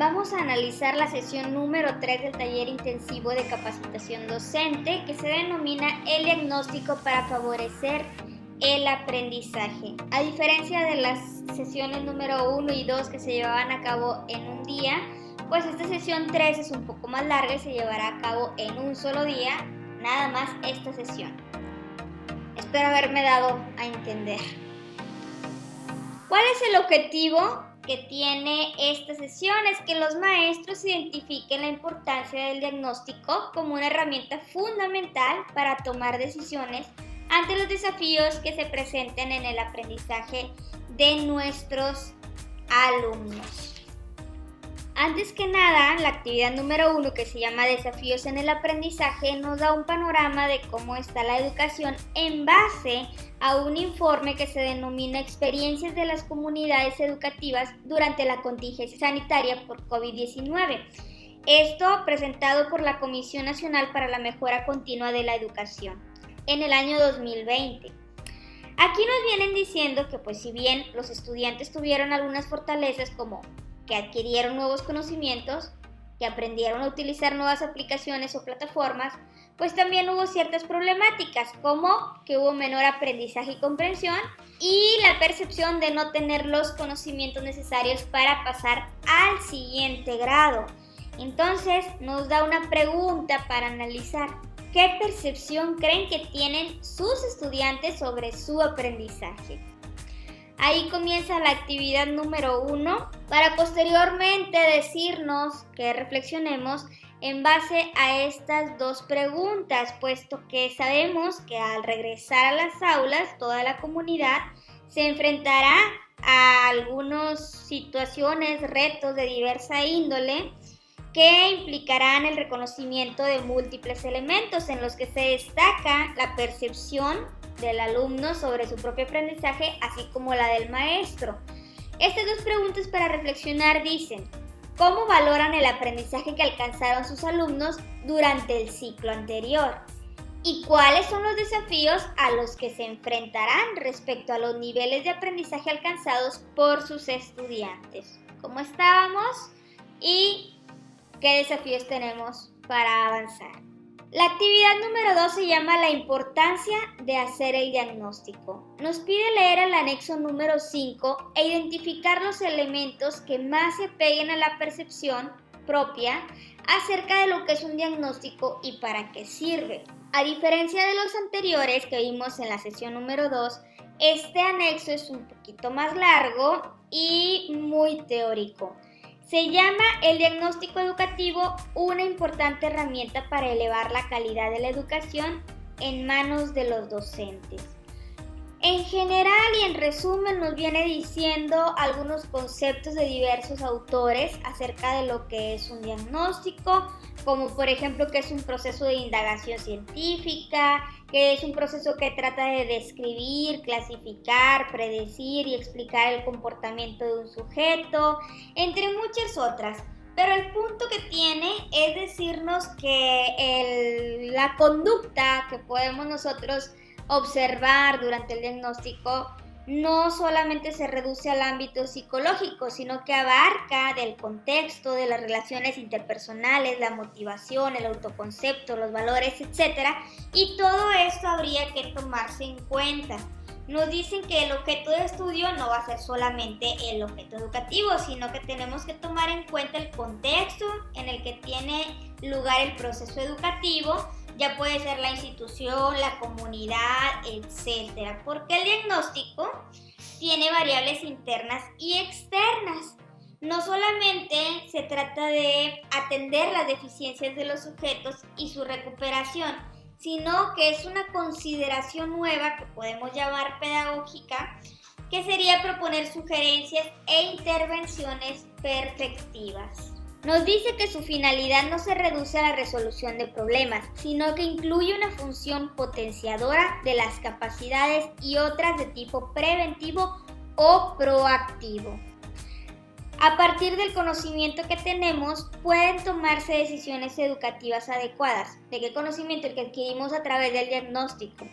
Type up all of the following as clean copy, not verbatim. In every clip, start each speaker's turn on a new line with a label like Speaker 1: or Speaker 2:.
Speaker 1: vamos a analizar la sesión número 3 del taller intensivo de capacitación docente que se denomina el diagnóstico para favorecer el aprendizaje. A diferencia de las sesiones número 1 y 2 que se llevaban a cabo en un día, pues esta sesión 3 es un poco más larga y se llevará a cabo en un solo día, nada más esta sesión. Espero haberme dado a entender. ¿Cuál es el objetivo que tiene esta sesión? Es que los maestros identifiquen la importancia del diagnóstico como una herramienta fundamental para tomar decisiones ante los desafíos que se presenten en el aprendizaje de nuestros alumnos. Antes que nada, la actividad número 1, que se llama Desafíos en el aprendizaje, nos da un panorama de cómo está la educación en base a un informe que se denomina Experiencias de las comunidades educativas durante la contingencia sanitaria por COVID-19. Esto presentado por la Comisión Nacional para la Mejora Continua de la Educación en el año 2020. Aquí nos vienen diciendo que pues si bien los estudiantes tuvieron algunas fortalezas como que adquirieron nuevos conocimientos, que aprendieron a utilizar nuevas aplicaciones o plataformas, pues también hubo ciertas problemáticas, como que hubo menor aprendizaje y comprensión y la percepción de no tener los conocimientos necesarios para pasar al siguiente grado. Entonces, nos da una pregunta para analizar. ¿Qué percepción creen que tienen sus estudiantes sobre su aprendizaje? Ahí comienza la actividad número 1 para posteriormente decirnos que reflexionemos en base a estas dos preguntas, puesto que sabemos que al regresar a las aulas toda la comunidad se enfrentará a algunas situaciones, retos de diversa índole que implicarán el reconocimiento de múltiples elementos en los que se destaca la percepción del alumno sobre su propio aprendizaje, así como la del maestro. Estas dos preguntas para reflexionar dicen: ¿cómo valoran el aprendizaje que alcanzaron sus alumnos durante el ciclo anterior? ¿Y cuáles son los desafíos a los que se enfrentarán respecto a los niveles de aprendizaje alcanzados por sus estudiantes? ¿Cómo estábamos? ¿Y qué desafíos tenemos para avanzar? La actividad número 2 se llama La importancia de hacer el diagnóstico. Nos pide leer el anexo número 5 e identificar los elementos que más se peguen a la percepción propia acerca de lo que es un diagnóstico y para qué sirve. A diferencia de los anteriores que vimos en la sesión número 2, este anexo es un poquito más largo y muy teórico. Se llama el diagnóstico educativo una importante herramienta para elevar la calidad de la educación en manos de los docentes. En general y en resumen nos viene diciendo algunos conceptos de diversos autores acerca de lo que es un diagnóstico, como por ejemplo que es un proceso de indagación científica, que es un proceso que trata de describir, clasificar, predecir y explicar el comportamiento de un sujeto, entre muchas otras. Pero el punto que tiene es decirnos que la conducta que podemos nosotros observar durante el diagnóstico no solamente se reduce al ámbito psicológico, sino que abarca del contexto, de las relaciones interpersonales, la motivación, el autoconcepto, los valores, etc. Y todo esto habría que tomarse en cuenta. Nos dicen que el objeto de estudio no va a ser solamente el objeto educativo, sino que tenemos que tomar en cuenta el contexto en el que tiene lugar el proceso educativo. Ya puede ser la institución, la comunidad, etc. Porque el diagnóstico tiene variables internas y externas. No solamente se trata de atender las deficiencias de los sujetos y su recuperación, sino que es una consideración nueva que podemos llamar pedagógica, que sería proponer sugerencias e intervenciones perfectivas. Nos dice que su finalidad no se reduce a la resolución de problemas, sino que incluye una función potenciadora de las capacidades y otras de tipo preventivo o proactivo. A partir del conocimiento que tenemos, pueden tomarse decisiones educativas adecuadas. ¿De qué conocimiento? El que adquirimos a través del diagnóstico,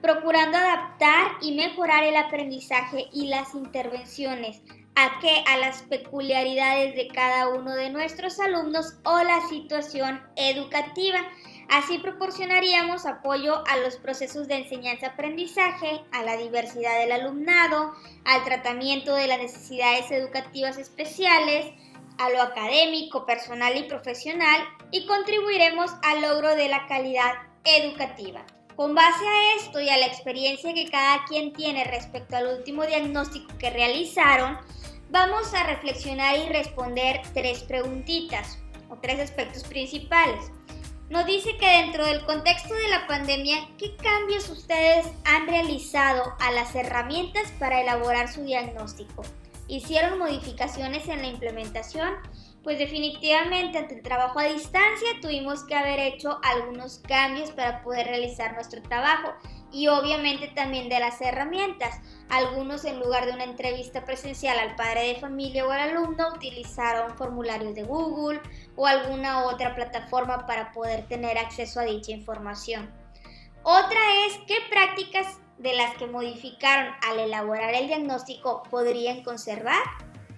Speaker 1: procurando adaptar y mejorar el aprendizaje y las intervenciones a las peculiaridades de cada uno de nuestros alumnos o la situación educativa. Así proporcionaríamos apoyo a los procesos de enseñanza-aprendizaje, a la diversidad del alumnado, al tratamiento de las necesidades educativas especiales, a lo académico, personal y profesional, y contribuiremos al logro de la calidad educativa. Con base a esto y a la experiencia que cada quien tiene respecto al último diagnóstico que realizaron, vamos a reflexionar y responder 3 preguntitas o 3 aspectos principales. Nos dice que dentro del contexto de la pandemia, ¿qué cambios ustedes han realizado a las herramientas para elaborar su diagnóstico? ¿Hicieron modificaciones en la implementación? Pues definitivamente ante el trabajo a distancia tuvimos que haber hecho algunos cambios para poder realizar nuestro trabajo y obviamente también de las herramientas. Algunos, en lugar de una entrevista presencial al padre de familia o al alumno, utilizaron formularios de Google o alguna otra plataforma para poder tener acceso a dicha información. Otra es qué prácticas de las que modificaron al elaborar el diagnóstico podrían conservar.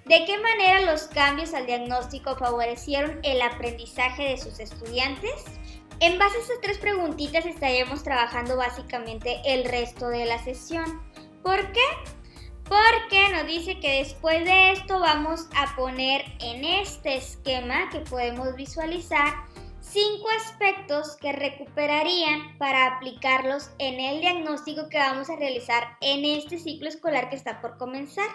Speaker 1: ¿De qué manera los cambios al diagnóstico favorecieron el aprendizaje de sus estudiantes? En base a estas 3 preguntitas estaríamos trabajando básicamente el resto de la sesión. ¿Por qué? Porque nos dice que después de esto vamos a poner en este esquema que podemos visualizar 5 aspectos que recuperarían para aplicarlos en el diagnóstico que vamos a realizar en este ciclo escolar que está por comenzar.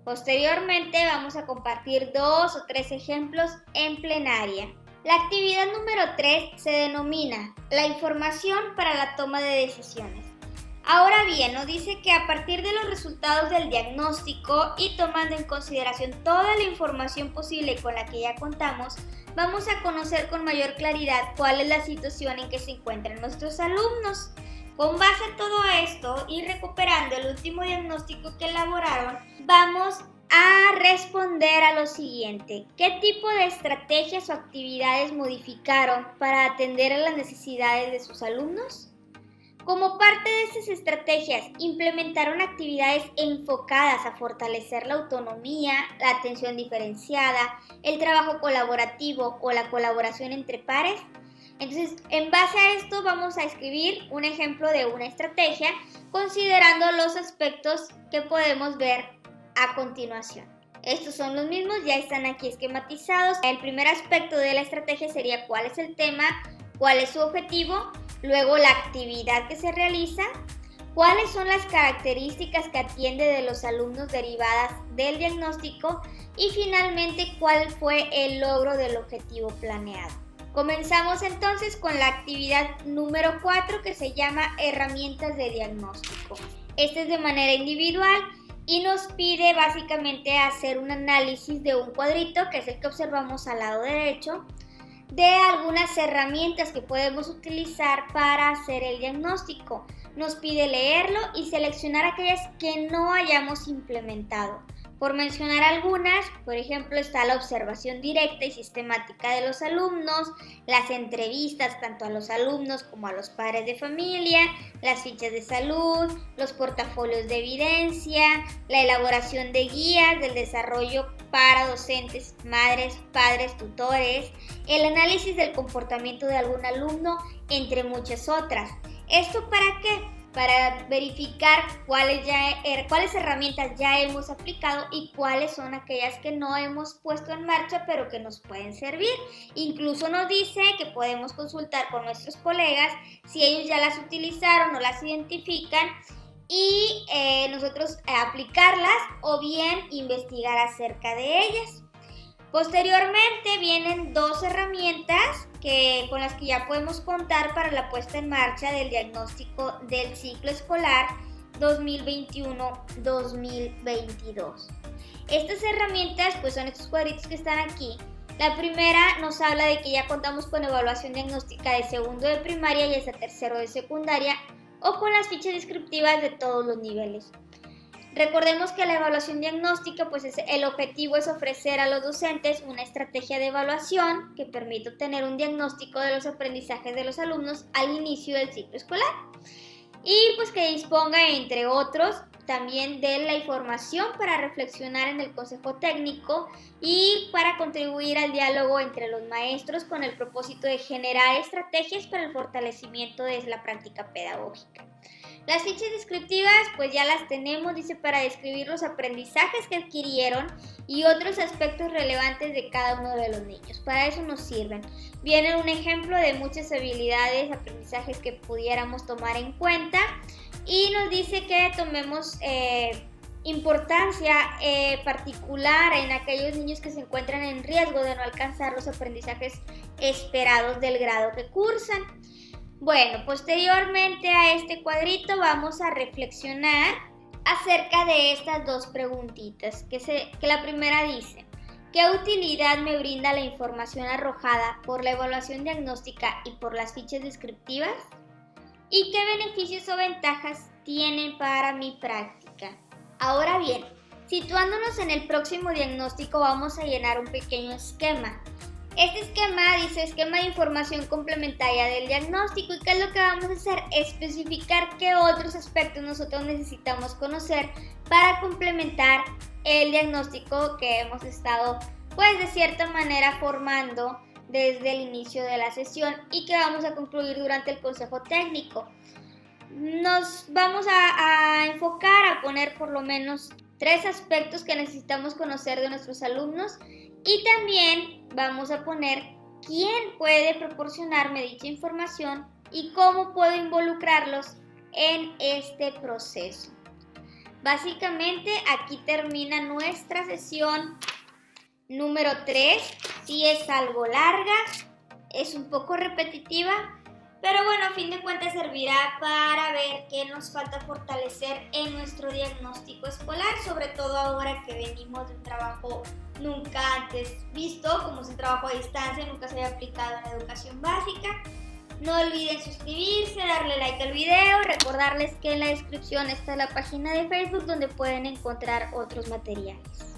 Speaker 1: Posteriormente vamos a compartir 2 o 3 ejemplos en plenaria. La actividad número 3 se denomina la información para la toma de decisiones. Ahora bien, nos dice que a partir de los resultados del diagnóstico y tomando en consideración toda la información posible con la que ya contamos, vamos a conocer con mayor claridad cuál es la situación en que se encuentran nuestros alumnos. Con base en todo esto y recuperando el último diagnóstico que elaboraron, vamos a responder a lo siguiente. ¿Qué tipo de estrategias o actividades modificaron para atender a las necesidades de sus alumnos? Como parte de estas estrategias, implementaron actividades enfocadas a fortalecer la autonomía, la atención diferenciada, el trabajo colaborativo o la colaboración entre pares. Entonces, en base a esto vamos a escribir un ejemplo de una estrategia considerando los aspectos que podemos ver a continuación. Estos son los mismos, ya están aquí esquematizados. El primer aspecto de la estrategia sería cuál es el tema, cuál es su objetivo, luego la actividad que se realiza, cuáles son las características que atiende de los alumnos derivadas del diagnóstico y finalmente cuál fue el logro del objetivo planeado. Comenzamos entonces con la actividad número 4 que se llama herramientas de diagnóstico. Este es de manera individual y nos pide básicamente hacer un análisis de un cuadrito, que es el que observamos al lado derecho, de algunas herramientas que podemos utilizar para hacer el diagnóstico. Nos pide leerlo y seleccionar aquellas que no hayamos implementado. Por mencionar algunas, por ejemplo, está la observación directa y sistemática de los alumnos, las entrevistas tanto a los alumnos como a los padres de familia, las fichas de salud, los portafolios de evidencia, la elaboración de guías del desarrollo para docentes, madres, padres, tutores, el análisis del comportamiento de algún alumno, entre muchas otras. ¿Esto para qué? Para verificar cuáles herramientas ya hemos aplicado y cuáles son aquellas que no hemos puesto en marcha pero que nos pueden servir. Incluso nos dice que podemos consultar con nuestros colegas si ellos ya las utilizaron o las identifican y nosotros aplicarlas o bien investigar acerca de ellas. Posteriormente vienen 2 herramientas con las que ya podemos contar para la puesta en marcha del diagnóstico del ciclo escolar 2021-2022. Estas herramientas pues son estos cuadritos que están aquí. La primera nos habla de que ya contamos con evaluación diagnóstica de segundo de primaria y hasta tercero de secundaria o con las fichas descriptivas de todos los niveles. Recordemos que la evaluación diagnóstica, pues el objetivo es ofrecer a los docentes una estrategia de evaluación que permite obtener un diagnóstico de los aprendizajes de los alumnos al inicio del ciclo escolar y pues que disponga, entre otros, también de la información para reflexionar en el consejo técnico y para contribuir al diálogo entre los maestros con el propósito de generar estrategias para el fortalecimiento de la práctica pedagógica. Las fichas descriptivas pues ya las tenemos, dice, para describir los aprendizajes que adquirieron y otros aspectos relevantes de cada uno de los niños. Para eso nos sirven. Viene un ejemplo de muchas habilidades, aprendizajes que pudiéramos tomar en cuenta y nos dice que tomemos importancia particular en aquellos niños que se encuentran en riesgo de no alcanzar los aprendizajes esperados del grado que cursan. Bueno, posteriormente a este cuadrito vamos a reflexionar acerca de estas dos preguntitas, que la primera dice: ¿qué utilidad me brinda la información arrojada por la evaluación diagnóstica y por las fichas descriptivas? ¿Y qué beneficios o ventajas tienen para mi práctica? Ahora bien, situándonos en el próximo diagnóstico, vamos a llenar un pequeño esquema. Este esquema dice esquema de información complementaria del diagnóstico, y qué es lo que vamos a hacer, especificar qué otros aspectos nosotros necesitamos conocer para complementar el diagnóstico que hemos estado pues de cierta manera formando desde el inicio de la sesión y que vamos a concluir durante el consejo técnico. Nos vamos a enfocar a poner por lo menos 3 aspectos que necesitamos conocer de nuestros alumnos, y también vamos a poner quién puede proporcionarme dicha información y cómo puedo involucrarlos en este proceso. Básicamente aquí termina nuestra sesión número 3. Sí es algo larga, es un poco repetitiva, pero bueno, a fin de cuentas servirá para ver qué nos falta fortalecer en nuestro diagnóstico escolar, sobre todo ahora que venimos de un trabajo nunca antes visto, como es un trabajo a distancia, nunca se había aplicado en la educación básica. No olviden suscribirse, darle like al video, recordarles que en la descripción está la página de Facebook donde pueden encontrar otros materiales.